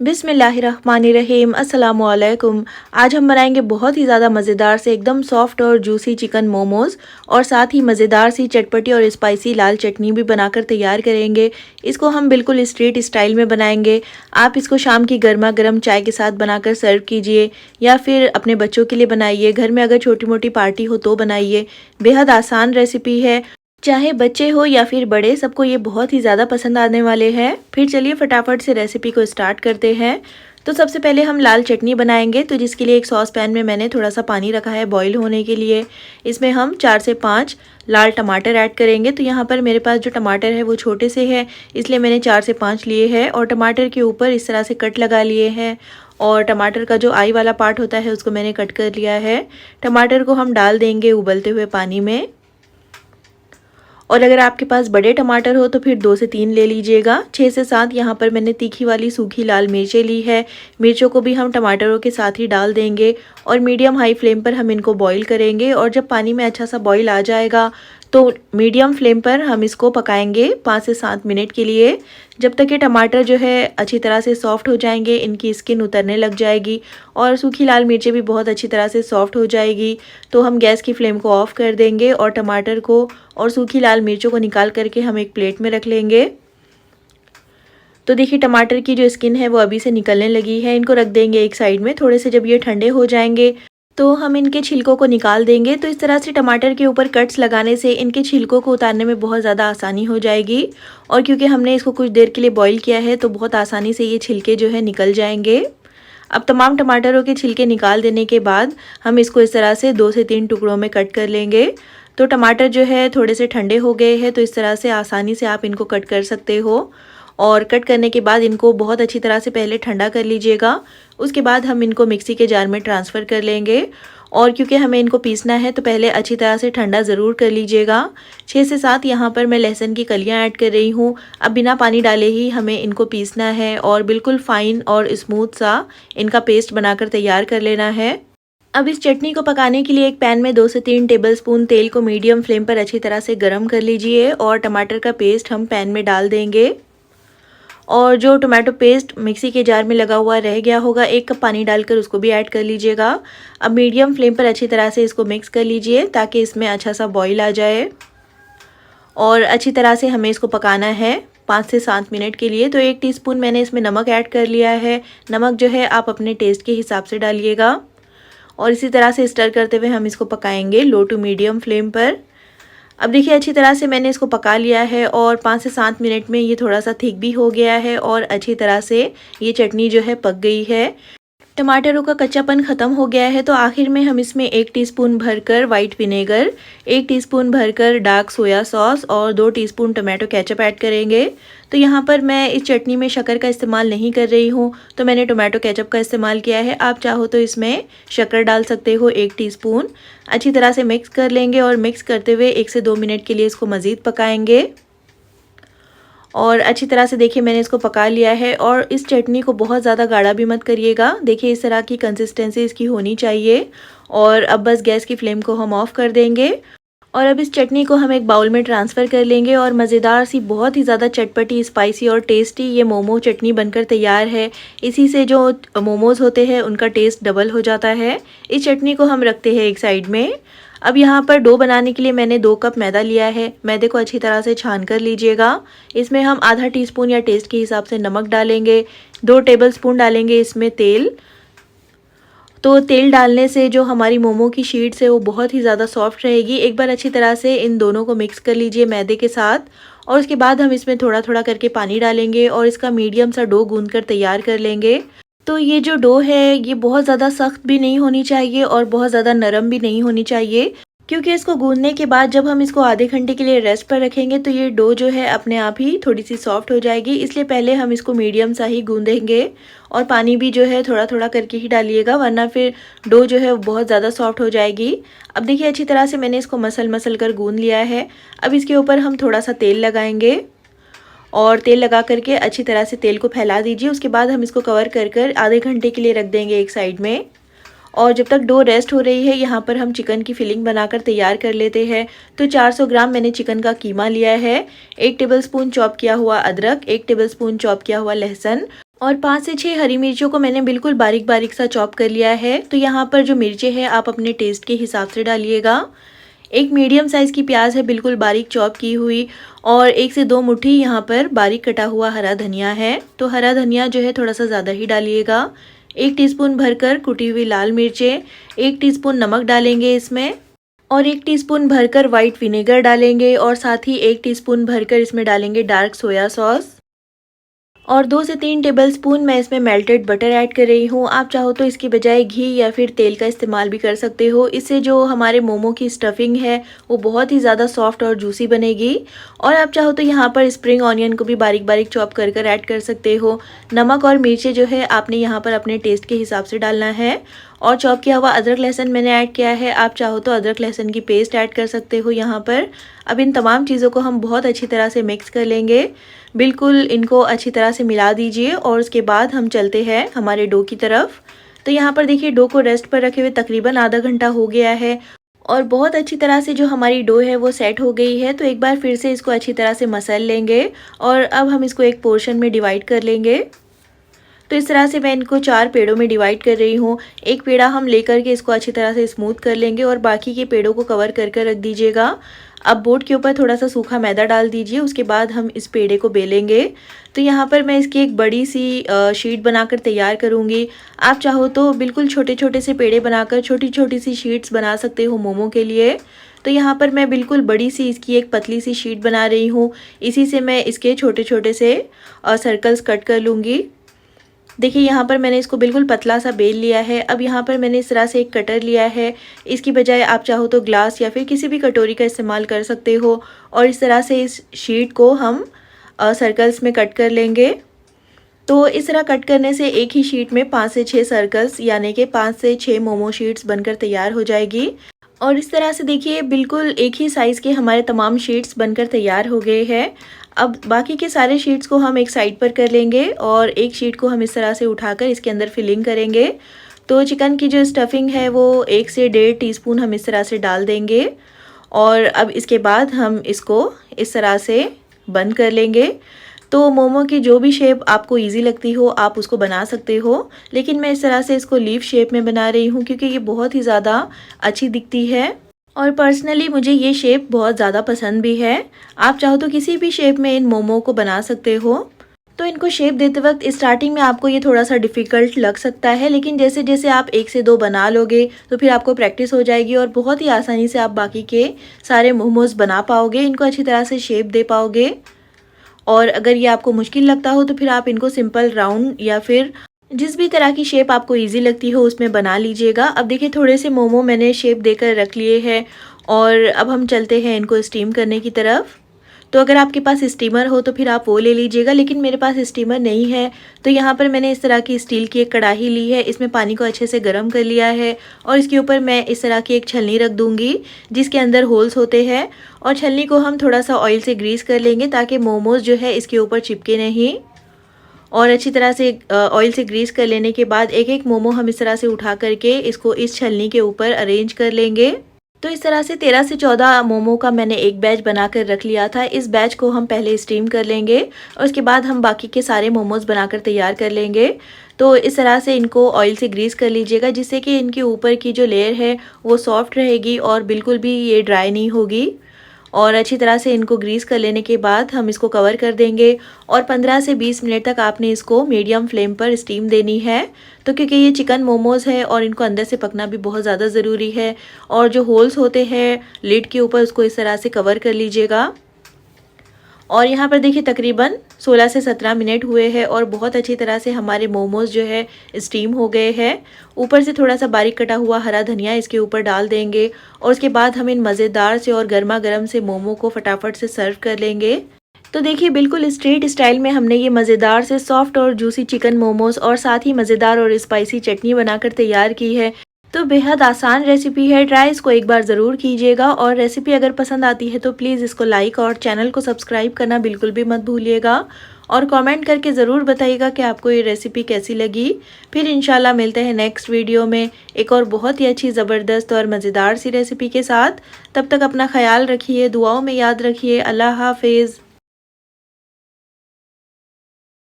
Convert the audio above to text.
बिस्मिल्लाहिर्रहमानिर्रहीम अस्सलामुअलैकुम। आज हम बनाएंगे बहुत ही ज़्यादा मज़ेदार से एकदम सॉफ्ट और जूसी चिकन मोमोज़ और साथ ही मज़ेदार सी चटपटी और स्पाइसी लाल चटनी भी बनाकर तैयार करेंगे। इसको हम बिल्कुल स्ट्रीट स्टाइल में बनाएंगे। आप इसको शाम की गर्मा गर्म चाय के साथ बनाकर सर्व कीजिए या फिर अपने बच्चों के लिए बनाइए। घर में अगर छोटी मोटी पार्टी हो तो बनाइए। बेहद आसान रेसिपी है, चाहे बच्चे हो या फिर बड़े, सबको ये बहुत ही ज़्यादा पसंद आने वाले हैं। फिर चलिए फटाफट से रेसिपी को स्टार्ट करते हैं। तो सबसे पहले हम लाल चटनी बनाएंगे, तो जिसके लिए एक सॉस पैन में मैंने थोड़ा सा पानी रखा है बॉईल होने के लिए। इसमें हम 4 से 5 लाल टमाटर ऐड करेंगे। तो यहाँ पर मेरे पास जो टमाटर है वो छोटे से है, इसलिए मैंने 4 से 5 लिए हैं और टमाटर के ऊपर इस तरह से कट लगा लिए हैं। और टमाटर का जो आई वाला पार्ट होता है उसको मैंने कट कर लिया है। टमाटर को हम डाल देंगे उबलते हुए पानी में। और अगर आपके पास बड़े टमाटर हो तो फिर 2 से 3 ले लीजिएगा। 6 से 7 यहाँ पर मैंने तीखी वाली सूखी लाल मिर्चें ली है। मिर्चों को भी हम टमाटरों के साथ ही डाल देंगे और मीडियम हाई फ्लेम पर हम इनको बॉईल करेंगे। और जब पानी में अच्छा सा बॉईल आ जाएगा तो मीडियम फ्लेम पर हम इसको पकाएंगे 5 से 7 मिनट के लिए, जब तक कि टमाटर जो है अच्छी तरह से सॉफ्ट हो जाएंगे, इनकी स्किन उतरने लग जाएगी और सूखी लाल मिर्चें भी बहुत अच्छी तरह से सॉफ्ट हो जाएगी। तो हम गैस की फ्लेम को ऑफ़ कर देंगे और टमाटर को और सूखी लाल मिर्चों को निकाल करके हम एक प्लेट में रख लेंगे। तो देखिए टमाटर की जो स्किन है वो अभी से निकलने लगी है। इनको रख देंगे एक साइड में। थोड़े से जब ये ठंडे हो जाएंगे तो हम इनके छिलकों को निकाल देंगे। तो इस तरह से टमाटर के ऊपर कट्स लगाने से इनके छिलकों को उतारने में बहुत ज़्यादा आसानी हो जाएगी। और क्योंकि हमने इसको कुछ देर के लिए बॉईल किया है तो बहुत आसानी से ये छिलके जो है निकल जाएंगे। अब तमाम टमाटरों के छिलके निकाल देने के बाद हम इसको इस तरह से 2 से 3 टुकड़ों में कट कर लेंगे। तो टमाटर जो है थोड़े से ठंडे हो गए हैं, तो इस तरह से आसानी से आप इनको कट कर सकते हो। और कट करने के बाद इनको बहुत अच्छी तरह से पहले ठंडा कर लीजिएगा। उसके बाद हम इनको मिक्सी के जार में ट्रांसफ़र कर लेंगे। और क्योंकि हमें इनको पीसना है तो पहले अच्छी तरह से ठंडा ज़रूर कर लीजिएगा। 6 से 7 यहाँ पर मैं लहसुन की कलियाँ ऐड कर रही हूँ। अब बिना पानी डाले ही हमें इनको पीसना है और बिल्कुल फ़ाइन और स्मूथ सा इनका पेस्ट बनाकर तैयार कर लेना है। अब इस चटनी को पकाने के लिए एक पैन में 2 से 3 टेबलस्पून तेल को मीडियम फ्लेम पर अच्छी तरह से गर्म कर लीजिए और टमाटर का पेस्ट हम पैन में डाल देंगे। और जो टोमेटो पेस्ट मिक्सी के जार में लगा हुआ रह गया होगा, 1 कप पानी डालकर उसको भी ऐड कर लीजिएगा। अब मीडियम फ्लेम पर अच्छी तरह से इसको मिक्स कर लीजिए ताकि इसमें अच्छा सा बॉईल आ जाए। और अच्छी तरह से हमें इसको पकाना है 5 से 7 मिनट के लिए। तो 1 टीस्पून मैंने इसमें नमक ऐड कर लिया है। नमक जो है आप अपने टेस्ट के हिसाब से डालिएगा। और इसी तरह से स्टर करते हुए हम इसको पकाएंगे लो टू मीडियम फ्लेम पर। अब देखिए अच्छी तरह से मैंने इसको पका लिया है और 5 से 7 मिनट में ये थोड़ा सा थिक भी हो गया है और अच्छी तरह से ये चटनी जो है पक गई है। टमाटरों का कच्चापन ख़त्म हो गया है। तो आखिर में हम इसमें 1 टीस्पून भरकर वाइट विनेगर, 1 टीस्पून भरकर डार्क सोया सॉस और 2 टीस्पून टोमेटो केचप ऐड करेंगे। तो यहाँ पर मैं इस चटनी में शक्कर का इस्तेमाल नहीं कर रही हूँ, तो मैंने टोमेटो केचप का इस्तेमाल किया है। आप चाहो तो इसमें शक्कर डाल सकते हो 1 टीस्पून। अच्छी तरह से मिक्स कर लेंगे और मिक्स करते हुए 1 से 2 मिनट के लिए इसको मज़ीद पकाएंगे। और अच्छी तरह से देखिए मैंने इसको पका लिया है। और इस चटनी को बहुत ज़्यादा गाढ़ा भी मत करिएगा। देखिए इस तरह की कंसिस्टेंसी इसकी होनी चाहिए। और अब बस गैस की फ्लेम को हम ऑफ़ कर देंगे। और अब इस चटनी को हम एक बाउल में ट्रांसफ़र कर लेंगे और मज़ेदार सी बहुत ही ज़्यादा चटपटी, स्पाइसी और टेस्टी ये मोमो चटनी बनकर तैयार है। इसी से जो मोमोज़ होते हैं उनका टेस्ट डबल हो जाता है। इस चटनी को हम रखते हैं एक साइड में। अब यहाँ पर डो बनाने के लिए मैंने 2 कप मैदा लिया है। मैदे को अच्छी तरह से छान कर लीजिएगा। इसमें हम आधा टीस्पून या टेस्ट के हिसाब से नमक डालेंगे। 2 टेबलस्पून डालेंगे इसमें तेल। तो तेल डालने से जो हमारी मोमो की शीट्स है वो बहुत ही ज़्यादा सॉफ्ट रहेगी। एक बार अच्छी तरह से इन दोनों को मिक्स कर लीजिए मैदे के साथ। और उसके बाद हम इसमें थोड़ा थोड़ा करके पानी डालेंगे और इसका मीडियम सा डो गूंद कर तैयार कर लेंगे। तो ये जो डो है ये बहुत ज़्यादा सख्त भी नहीं होनी चाहिए और बहुत ज़्यादा नरम भी नहीं होनी चाहिए, क्योंकि इसको गूंदने के बाद जब हम इसको आधे घंटे के लिए रेस्ट पर रखेंगे तो ये डो जो है अपने आप ही थोड़ी सी सॉफ्ट हो जाएगी। इसलिए पहले हम इसको मीडियम सा ही गूंदेंगे और पानी भी जो है थोड़ा थोड़ा करके ही डालिएगा, वरना फिर डो जो है वो बहुत ज़्यादा सॉफ्ट हो जाएगी। अब देखिए अच्छी तरह से मैंने इसको मसल कर गूंद लिया है। अब इसके ऊपर हम थोड़ा सा तेल लगाएंगे और तेल लगा करके अच्छी तरह से तेल को फैला दीजिए। उसके बाद हम इसको कवर कर आधे घंटे के लिए रख देंगे एक साइड में। और जब तक डो रेस्ट हो रही है यहाँ पर हम चिकन की फिलिंग बनाकर तैयार कर लेते हैं। तो 400 ग्राम मैंने चिकन का कीमा लिया है। 1 टेबलस्पून चॉप किया हुआ अदरक, 1 टेबलस्पून चॉप किया हुआ लहसुन और 5 से 6 हरी मिर्चों को मैंने बिल्कुल बारीक बारीक सा चॉप कर लिया है। तो यहाँ पर जो मिर्चें हैं आप अपने टेस्ट के हिसाब से डालिएगा। एक मीडियम साइज़ की प्याज है बिल्कुल बारीक चॉप की हुई, और 1 से 2 मुट्ठी यहाँ पर बारीक कटा हुआ हरा धनिया है। तो हरा धनिया जो है थोड़ा सा ज़्यादा ही डालिएगा। 1 टीस्पून भरकर कुटी हुई लाल मिर्चें, 1 टीस्पून नमक डालेंगे इसमें, और 1 टीस्पून भरकर वाइट विनेगर डालेंगे, और साथ ही 1 टीस्पून भरकर इसमें डालेंगे डार्क सोया सॉस, और 2 से 3 टेबलस्पून मैं इसमें मेल्टेड बटर ऐड कर रही हूँ। आप चाहो तो इसकी बजाय घी या फिर तेल का इस्तेमाल भी कर सकते हो। इससे जो हमारे मोमो की स्टफिंग है वो बहुत ही ज़्यादा सॉफ्ट और जूसी बनेगी। और आप चाहो तो यहाँ पर स्प्रिंग ऑनियन को भी बारीक बारीक चॉप कर ऐड कर सकते हो। नमक और मिर्चें जो है आपने यहाँ पर अपने टेस्ट के हिसाब से डालना है। और चॉप किया हुआ अदरक लहसुन मैंने ऐड किया है। आप चाहो तो अदरक लहसुन की पेस्ट ऐड कर सकते हो यहाँ पर। अब इन तमाम चीज़ों को हम बहुत अच्छी तरह से मिक्स कर लेंगे। बिल्कुल इनको अच्छी तरह से मिला दीजिए, और उसके बाद हम चलते हैं हमारे डो की तरफ। तो यहाँ पर देखिए डो को रेस्ट पर रखे हुए तकरीबन आधा घंटा हो गया है, और बहुत अच्छी तरह से जो हमारी डो है वो सेट हो गई है। तो एक बार फिर से इसको अच्छी तरह से मसल लेंगे, और अब हम इसको एक पोर्शन में डिवाइड कर लेंगे। तो इस तरह से मैं इनको 4 पेड़ों में डिवाइड कर रही हूँ। एक पेड़ा हम लेकर के इसको अच्छी तरह से स्मूथ कर लेंगे, और बाकी के पेड़ों को कवर कर रख दीजिएगा। अब बोर्ड के ऊपर थोड़ा सा सूखा मैदा डाल दीजिए, उसके बाद हम इस पेड़े को बेलेंगे। तो यहाँ पर मैं इसकी एक बड़ी सी शीट बनाकर तैयार करूँगी। आप चाहो तो बिल्कुल छोटे छोटे से पेड़े बनाकर छोटी छोटी सी शीट्स बना सकते हो मोमो के लिए। तो यहाँ पर मैं बिल्कुल बड़ी सी इसकी एक पतली सी शीट बना रही हूँ। इसी से मैं इसके छोटे छोटे से सर्कल्स कट कर लूँगी। देखिए यहाँ पर मैंने इसको बिल्कुल पतला सा बेल लिया है। अब यहाँ पर मैंने इस तरह से एक कटर लिया है। इसकी बजाय आप चाहो तो ग्लास या फिर किसी भी कटोरी का इस्तेमाल कर सकते हो, और इस तरह से इस शीट को हम सर्कल्स में कट कर लेंगे। तो इस तरह कट करने से एक ही शीट में 5 से 6 सर्कल्स यानी कि 5 से 6 मोमो शीट्स बनकर तैयार हो जाएगी। और इस तरह से देखिए बिल्कुल एक ही साइज़ के हमारे तमाम शीट्स बनकर तैयार हो गए हैं। अब बाकी के सारे शीट्स को हम एक साइड पर कर लेंगे, और एक शीट को हम इस तरह से उठाकर इसके अंदर फिलिंग करेंगे। तो चिकन की जो स्टफिंग है वो 1 से 1.5 टीस्पून हम इस तरह से डाल देंगे, और अब इसके बाद हम इसको इस तरह से बंद कर लेंगे। तो मोमो की जो भी शेप आपको इजी लगती हो आप उसको बना सकते हो, लेकिन मैं इस तरह से इसको लीफ शेप में बना रही हूँ क्योंकि ये बहुत ही ज़्यादा अच्छी दिखती है, और पर्सनली मुझे ये शेप बहुत ज़्यादा पसंद भी है। आप चाहो तो किसी भी शेप में इन मोमो को बना सकते हो। तो इनको शेप देते वक्त स्टार्टिंग में आपको ये थोड़ा सा डिफ़िकल्ट लग सकता है, लेकिन जैसे जैसे आप 1 से 2 बना लोगे तो फिर आपको प्रैक्टिस हो जाएगी, और बहुत ही आसानी से आप बाकी के सारे मोमोज़ बना पाओगे, इनको अच्छी तरह से शेप दे पाओगे। और अगर ये आपको मुश्किल लगता हो तो फिर आप इनको सिंपल राउंड या फिर जिस भी तरह की शेप आपको इजी लगती हो उसमें बना लीजिएगा। अब देखिए थोड़े से मोमो मैंने शेप देकर रख लिए हैं, और अब हम चलते हैं इनको स्टीम करने की तरफ। तो अगर आपके पास स्टीमर हो तो फिर आप वो ले लीजिएगा, लेकिन मेरे पास स्टीमर नहीं है। तो यहाँ पर मैंने इस तरह की स्टील की एक कढ़ाई ली है, इसमें पानी को अच्छे से गर्म कर लिया है, और इसके ऊपर मैं इस तरह की एक छलनी रख दूँगी जिसके अंदर होल्स होते हैं, और छलनी को हम थोड़ा सा ऑयल से ग्रीस कर लेंगे ताकि मोमोज़ जो है इसके ऊपर चिपके नहीं। और अच्छी तरह से ऑयल से ग्रीस कर लेने के बाद एक एक मोमो हम इस तरह से उठा करके इसको इस छलनी के ऊपर अरेंज कर लेंगे। तो इस तरह से 13 से 14 मोमो का मैंने एक बैच बनाकर रख लिया था। इस बैच को हम पहले स्टीम कर लेंगे, और उसके बाद हम बाकी के सारे मोमोज़ बनाकर तैयार कर लेंगे। तो इस तरह से इनको ऑयल से ग्रीस कर लीजिएगा, जिससे कि इनके ऊपर की जो लेयर है वो सॉफ्ट रहेगी और बिल्कुल भी ये ड्राई नहीं होगी। और अच्छी तरह से इनको ग्रीस कर लेने के बाद हम इसको कवर कर देंगे, और 15 से 20 मिनट तक आपने इसको मीडियम फ्लेम पर स्टीम देनी है। तो क्योंकि ये चिकन मोमोज़ है और इनको अंदर से पकना भी बहुत ज़्यादा ज़रूरी है, और जो होल्स होते हैं लिड के ऊपर उसको इस तरह से कवर कर लीजिएगा। और यहाँ पर देखिए तकरीबन 16 से 17 मिनट हुए हैं, और बहुत अच्छी तरह से हमारे मोमोज़ जो है स्टीम हो गए हैं। ऊपर से थोड़ा सा बारीक कटा हुआ हरा धनिया इसके ऊपर डाल देंगे, और उसके बाद हम इन मज़ेदार से और गर्मा गर्म से मोमो को फटाफट से सर्व कर लेंगे। तो देखिए बिल्कुल स्ट्रीट स्टाइल में हमने ये मज़ेदार से सॉफ्ट और जूसी चिकन मोमोज़ और साथ ही मज़ेदार और स्पाइसी चटनी बनाकर तैयार की है। तो बेहद आसान रेसिपी है, ट्राई इसको एक बार ज़रूर कीजिएगा। और रेसिपी अगर पसंद आती है तो प्लीज़ इसको लाइक और चैनल को सब्सक्राइब करना बिल्कुल भी मत भूलिएगा, और कमेंट करके ज़रूर बताइएगा कि आपको ये रेसिपी कैसी लगी। फिर इंशाल्लाह मिलते हैं नेक्स्ट वीडियो में एक और बहुत ही अच्छी ज़बरदस्त और मज़ेदार सी रेसिपी के साथ। तब तक अपना ख्याल रखिए, दुआओं में याद रखिए। अल्लाह हाफिज़।